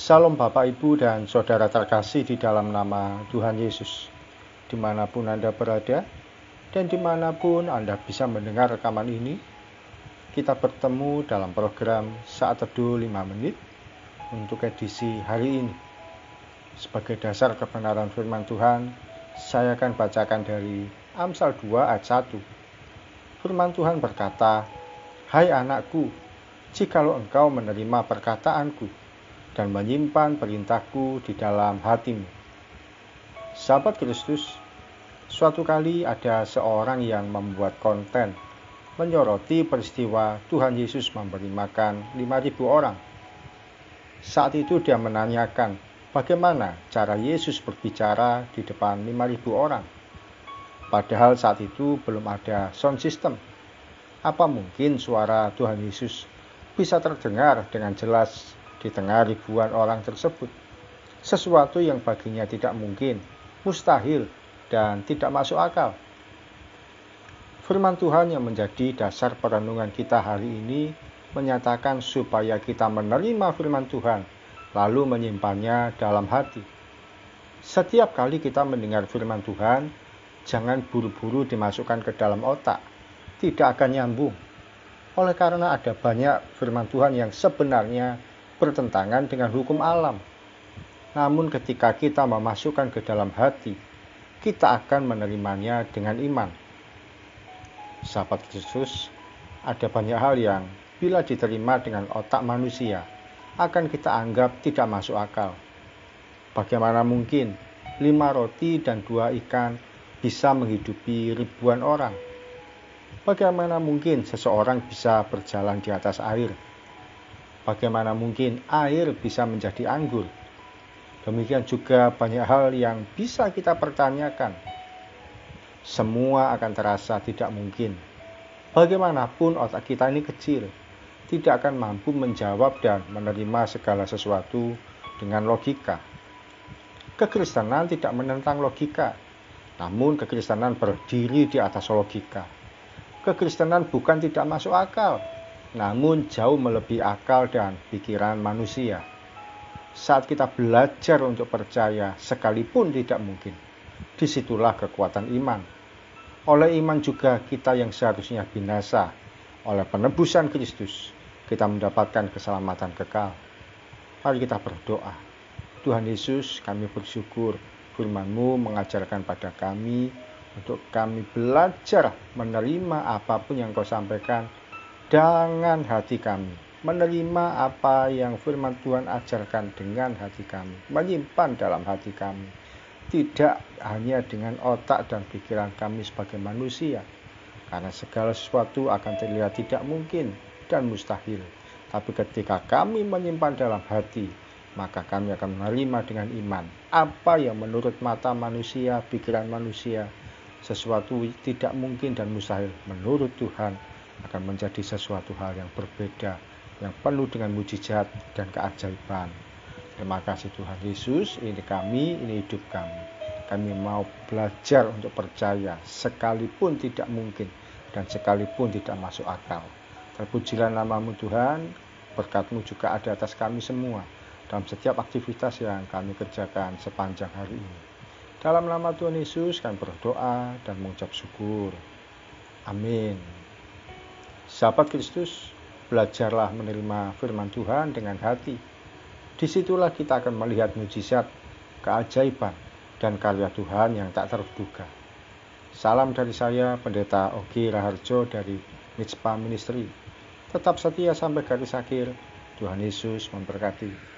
Salam Bapak, Ibu, dan Saudara terkasih di dalam nama Tuhan Yesus. Dimanapun Anda berada, dan dimanapun Anda bisa mendengar rekaman ini, kita bertemu dalam program Saat Teduh 5 Menit untuk edisi hari ini. Sebagai dasar kebenaran firman Tuhan, saya akan bacakan dari Amsal 2 ayat 1. Firman Tuhan berkata, "Hai anakku, jikalau engkau menerima perkataanku dan menyimpan perintahku di dalam hatimu." Sahabat Kristus, suatu kali ada seorang yang membuat konten menyoroti peristiwa Tuhan Yesus memberi makan 5.000 orang. Saat itu dia menanyakan bagaimana cara Yesus berbicara di depan 5.000 orang. Padahal saat itu belum ada sound system. Apa mungkin suara Tuhan Yesus bisa terdengar dengan jelas di tengah ribuan orang tersebut? Sesuatu yang baginya tidak mungkin, mustahil, dan tidak masuk akal. Firman Tuhan yang menjadi dasar perenungan kita hari ini menyatakan supaya kita menerima firman Tuhan, lalu menyimpannya dalam hati. Setiap kali kita mendengar firman Tuhan, jangan buru-buru dimasukkan ke dalam otak. Tidak akan nyambung. Oleh karena ada banyak firman Tuhan yang sebenarnya bertentangan dengan hukum alam. Namun ketika kita memasukkan ke dalam hati, kita akan menerimanya dengan iman. Sahabat Kristus, ada banyak hal yang bila diterima dengan otak manusia, akan kita anggap tidak masuk akal. Bagaimana mungkin 5 roti dan 2 ikan bisa menghidupi ribuan orang? Bagaimana mungkin seseorang bisa berjalan di atas air? Bagaimana mungkin air bisa menjadi anggur? Demikian juga banyak hal yang bisa kita pertanyakan. Semua akan terasa tidak mungkin. Bagaimanapun otak kita ini kecil, tidak akan mampu menjawab dan menerima segala sesuatu dengan logika. Kekristenan tidak menentang logika, namun kekristenan berdiri di atas logika. Kekristenan bukan tidak masuk akal, namun jauh melebihi akal dan pikiran manusia. Saat kita belajar untuk percaya sekalipun tidak mungkin, disitulah kekuatan iman. Oleh iman juga kita yang seharusnya binasa, oleh penebusan Kristus, kita mendapatkan keselamatan kekal. Mari kita berdoa. Tuhan Yesus, kami bersyukur firman-Mu mengajarkan pada kami untuk kami belajar menerima apapun yang Kau sampaikan dengan hati kami. Menerima apa yang firman Tuhan ajarkan dengan hati kami. Menyimpan dalam hati kami. Tidak hanya dengan otak dan pikiran kami sebagai manusia. Karena segala sesuatu akan terlihat tidak mungkin dan mustahil. Tapi ketika kami menyimpan dalam hati, maka kami akan menerima dengan iman. Apa yang menurut mata manusia, pikiran manusia, sesuatu tidak mungkin dan mustahil, menurut Tuhan akan menjadi sesuatu hal yang berbeda, yang penuh dengan mujizat dan keajaiban. Terima kasih Tuhan Yesus, ini kami, ini hidup kami. Kami mau belajar untuk percaya sekalipun tidak mungkin dan sekalipun tidak masuk akal. Terpujilah nama-Mu Tuhan, berkat-Mu juga ada atas kami semua dalam setiap aktivitas yang kami kerjakan sepanjang hari ini. Dalam nama Tuhan Yesus kami berdoa dan mengucap syukur. Amin. Sahabat Kristus, belajarlah menerima firman Tuhan dengan hati. Disitulah kita akan melihat mujizat, keajaiban, dan karya Tuhan yang tak terduga. Salam dari saya, Pendeta Ogi Raharjo dari Mitspa Ministry. Tetap setia sampai garis akhir. Tuhan Yesus memberkati.